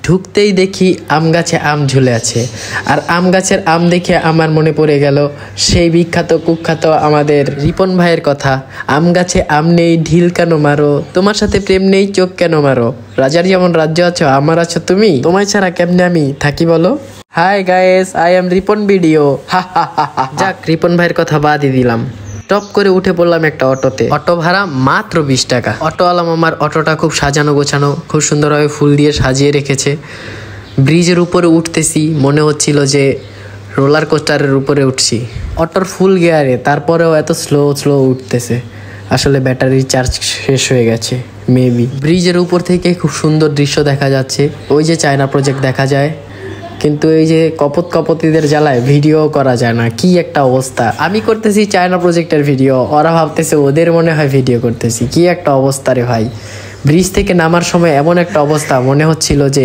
ঢুকতেই দেখি আম গাছে আম ঝুলে আছে। আর আম গাছের আম দেখে আমার মনে পড়ে গেল সেই বিখ্যাত কুখ্যাত আমাদের রিপন ভাইয়ের কথা, আম গাছে আম নেই ঢিল কেন মারো, তোমার সাথে প্রেম নেই চোখ কেন মারো, রাজার যেমন রাজ্য আছো আমার আছো তুমি, তোমায় ছাড়া কেমনে আমি থাকি বলো। Hi guys, I am Ripon video. যাক, রিপন ভাইয়ের কথা বাদই দিলাম। টপ করে উঠে পড়লাম একটা অটোতে। অটো ভাড়া মাত্র 20 টাকা। অটোওয়ালা মামার অটোটা খুব সাজানো গোছানো, খুব সুন্দরভাবে ফুল দিয়ে সাজিয়ে রেখেছে। ব্রিজের উপরে উঠতেছি, মনে হচ্ছিল যে রোলার কোস্টারের উপরে উঠছি। অটোর ফুল গিয়ারে, তারপরেও এত স্লো উঠতেছে। আসলে ব্যাটারির চার্জ শেষ হয়ে গেছে মেবি। ব্রিজের উপর থেকে খুব সুন্দর দৃশ্য দেখা যাচ্ছে। ওই যে চায়না প্রজেক্ট দেখা যায়, কিন্তু এই যে কপতিদের জ্বালায় ভিডিও করা যায় না। কি একটা অবস্থা। আমি করতেছি চায়না প্রজেক্টের ভিডিও, ওরা ভাবতেছে ওদের মনে হয় ভিডিও করতেছি। কি একটা অবস্থা রে ভাই। ব্রিজ থেকে নামার সময় এমন একটা অবস্থা, মনে হচ্ছিল যে